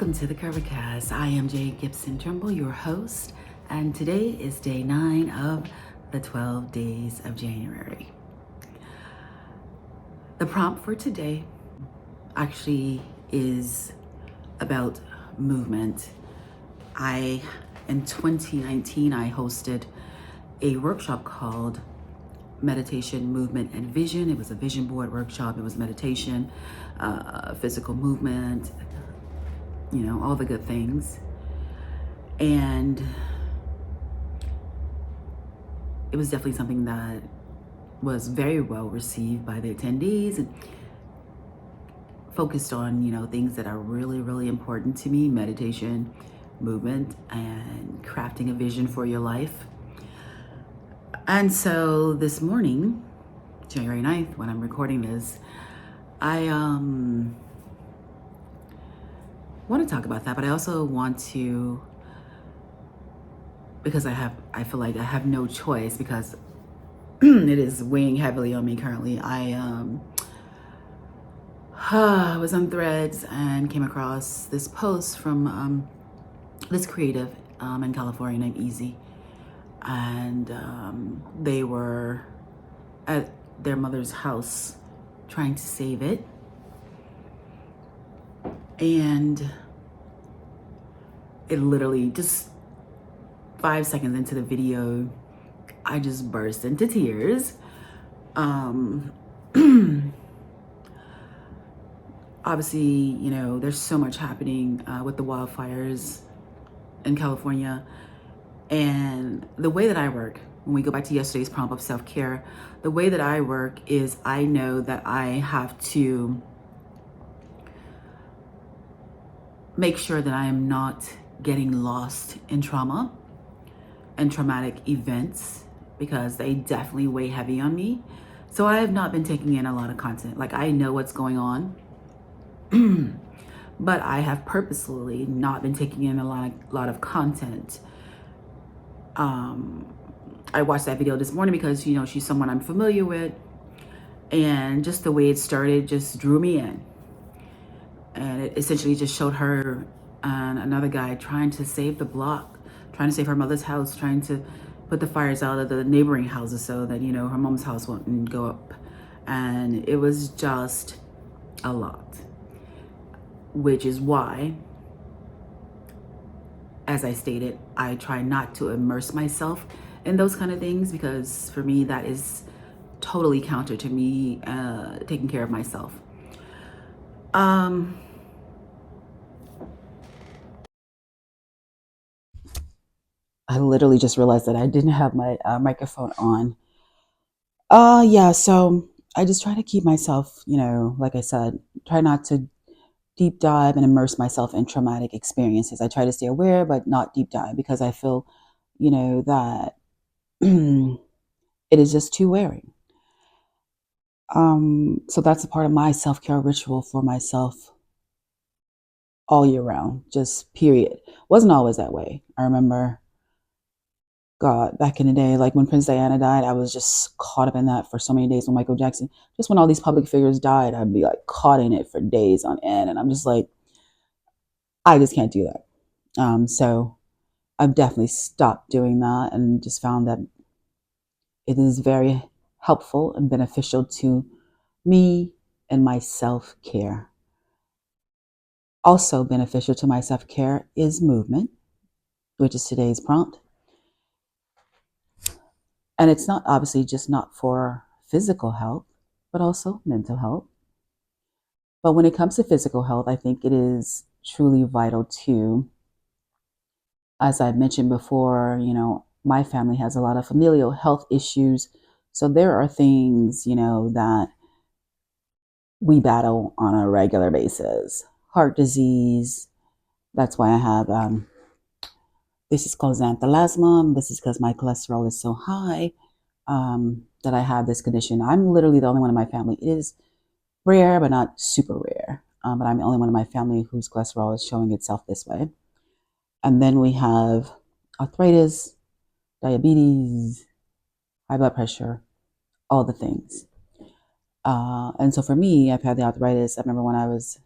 Welcome to the CurvaCast. I am Jay Gibson Trimble, your host, and today is day 9 of the 12 days of January. The prompt for today actually is about movement. In 2019, I hosted a workshop called Meditation, Movement, and Vision. It was a vision board workshop. It was meditation, physical movement, all the good things. And it was definitely something that was very well received by the attendees and focused on, things that are really, really important to me: meditation, movement, and crafting a vision for your life. And so this morning, January 9th, when I'm recording this, I want to talk about that, but I also want to, because I feel like I have no choice, because it is weighing heavily on me currently. I was on Threads and came across this post from this creative in California named Easy, and they were at their mother's house trying to save it. And it literally, just 5 seconds into the video, I just burst into tears. Obviously, there's so much happening with the wildfires in California. And the way that I work, when we go back to yesterday's prompt of self-care, the way that I work is I know that I have to make sure that I am not getting lost in trauma and traumatic events, because they definitely weigh heavy on me. So I have not been taking in a lot of content. Like, I know what's going on, but I have purposefully not been taking in a lot of content. I watched that video this morning because, she's someone I'm familiar with, and just the way it started just drew me in. And it essentially just showed her and another guy trying to save the block, trying to save her mother's house, trying to put the fires out of the neighboring houses so that, her mom's house wouldn't go up. And it was just a lot, which is why, as I stated, I try not to immerse myself in those kind of things, because for me, that is totally counter to me taking care of myself. I literally just realized that I didn't have my microphone on. Yeah, so I just try to keep myself, like I said, try not to deep dive and immerse myself in traumatic experiences. I try to stay aware, but not deep dive, because I feel, that it is just too wearing. So that's a part of my self-care ritual for myself all year round, just period. Wasn't always that way. I remember, God, back in the day, like when Prince Diana died, I was just caught up in that for so many days. When Michael Jackson, just when all these public figures died, I'd be like caught in it for days on end. And I'm just like, I just can't do that. So I've definitely stopped doing that, and just found that it is very helpful and beneficial to me and my self-care. Also beneficial to my self-care is movement, which is today's prompt. And it's not obviously just not for physical health, but also mental health. But when it comes to physical health, I think it is truly vital too. As I mentioned before, my family has a lot of familial health issues. So there are things, that we battle on a regular basis. Heart disease. That's why I have, this is called xanthelasma. This is because my cholesterol is so high that I have this condition. I'm literally the only one in my family. It is rare, but not super rare. But I'm the only one in my family whose cholesterol is showing itself this way. And then we have arthritis, diabetes, high blood pressure, all the things. And so for me, I've had the arthritis. I remember when I was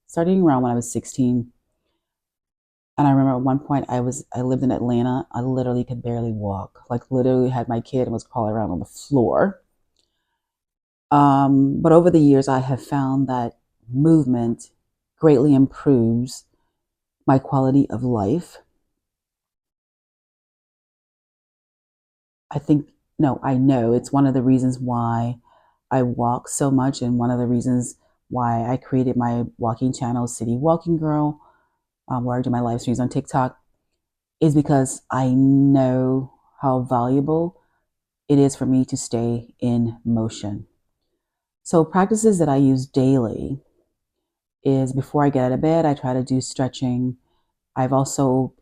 starting around when I was 16, And I remember at one point I lived in Atlanta. I literally could barely walk. Like literally had my kid and was crawling around on the floor. But over the years, I have found that movement greatly improves my quality of life. I think, no, I know it's one of the reasons why I walk so much, and one of the reasons why I created my walking channel, City Walking Girl, where I do my live streams on TikTok, is because I know how valuable it is for me to stay in motion. So, practices that I use daily is before I get out of bed, I try to do stretching. I've also,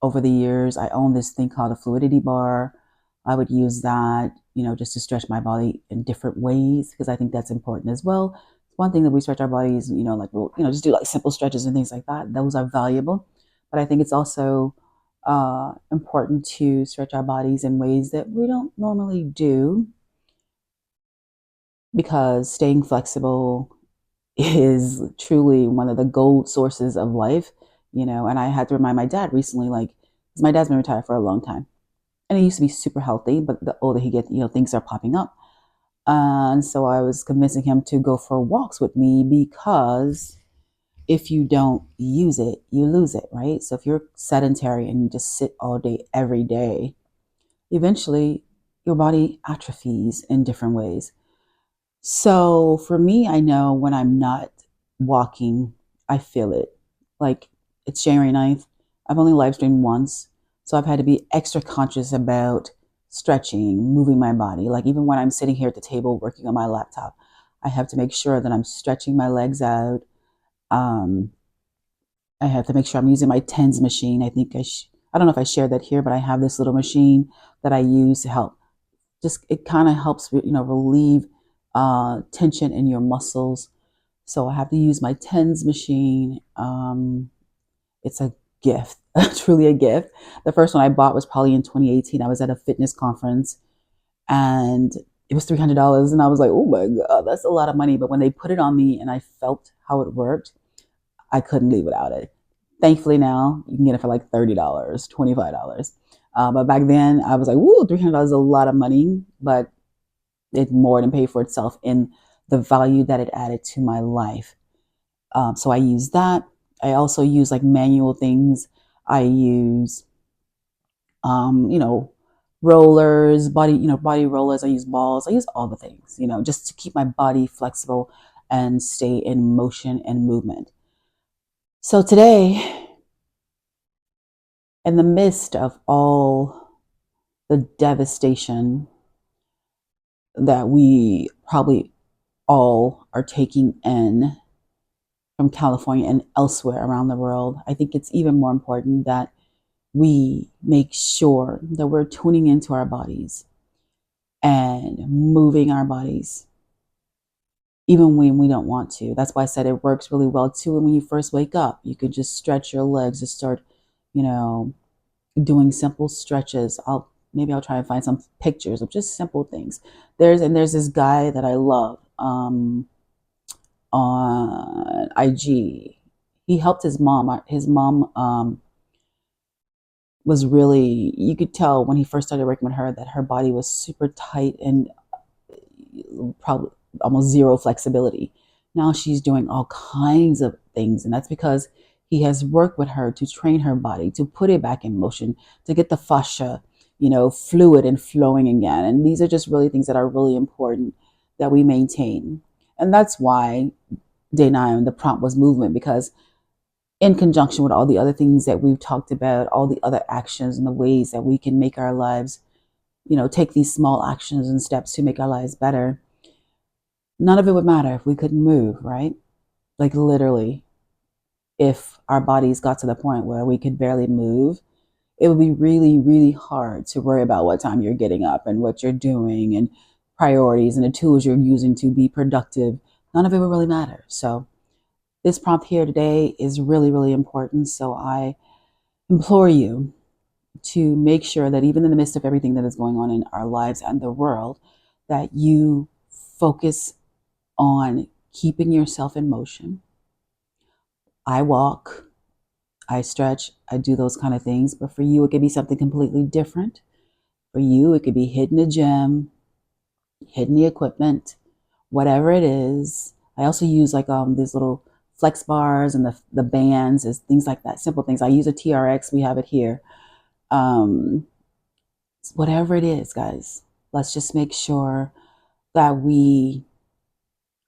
over the years, I own this thing called a fluidity bar. I would use that, just to stretch my body in different ways because I think that's important as well. It's one thing that we stretch our bodies, like we'll, just do like simple stretches and things like that. Those are valuable, but I think it's also important to stretch our bodies in ways that we don't normally do because staying flexible is truly one of the gold sources of life, and I had to remind my dad recently, like, 'cause my dad's been retired for a long time and he used to be super healthy, but the older he gets, things are popping up. And so I was convincing him to go for walks with me because if you don't use it, you lose it, right? So if you're sedentary and you just sit all day, every day, eventually your body atrophies in different ways. So for me, I know when I'm not walking, I feel it. Like it's January 9th. I've only live streamed once. So I've had to be extra conscious about stretching, moving my body. Like even when I'm sitting here at the table working on my laptop, I have to make sure that I'm stretching my legs out. Um, I have to make sure I'm using my TENS machine. I don't know if I shared that here, but I have this little machine that I use to help just it kind of helps relieve tension in your muscles. So I have to use my TENS machine. It's a gift, truly a gift. The first one I bought was probably in 2018. I was at a fitness conference and it was $300, and I was like, oh my god, that's a lot of money. But when they put it on me and I felt how it worked, I couldn't leave without it. Thankfully now you can get it for like $30, $25. But back then I was like, woo, $300 is a lot of money, but it more than paid for itself in the value that it added to my life. So I use that. I also use like manual things. I use, um, you know, rollers, body rollers. I use balls. I use all the things, just to keep my body flexible and stay in motion and movement. So today, in the midst of all the devastation that we probably all are taking in from California and elsewhere around the world, I think it's even more important that we make sure that we're tuning into our bodies and moving our bodies, even when we don't want to. That's why I said it works really well too. And when you first wake up, you could just stretch your legs, just start, you know, doing simple stretches. Maybe I'll try and find some pictures of just simple things. There's this guy that I love. On IG. He helped his mom. His mom was really, you could tell when he first started working with her that her body was super tight and probably almost zero flexibility. Now she's doing all kinds of things, and that's because he has worked with her to train her body, to put it back in motion, to get the fascia, fluid and flowing again. And these are just really things that are really important that we maintain. And that's why Day 9, the prompt was movement, because in conjunction with all the other things that we've talked about, all the other actions and the ways that we can make our lives, take these small actions and steps to make our lives better, none of it would matter if we couldn't move, right? Like literally, if our bodies got to the point where we could barely move, it would be really, really hard to worry about what time you're getting up and what you're doing and priorities and the tools you're using to be productive. None of it would really matter. So this prompt here today is really, really important. So I implore you to make sure that even in the midst of everything that is going on in our lives and the world, that you focus on keeping yourself in motion. I walk, I stretch, I do those kind of things. But for you, it could be something completely different. For you, it could be hitting the gym, hitting the equipment, whatever it is. I also use like these little flex bars and the bands, is things like that, simple things. I use a TRX, we have it here. Um, whatever it is, guys, let's just make sure that we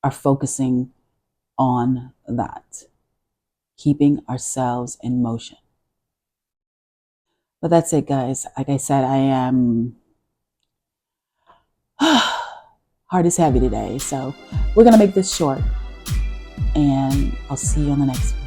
are focusing on that, keeping ourselves in motion. But that's it, guys. Like I said, I am heart is heavy today, so we're gonna make this short, and I'll see you on the next one.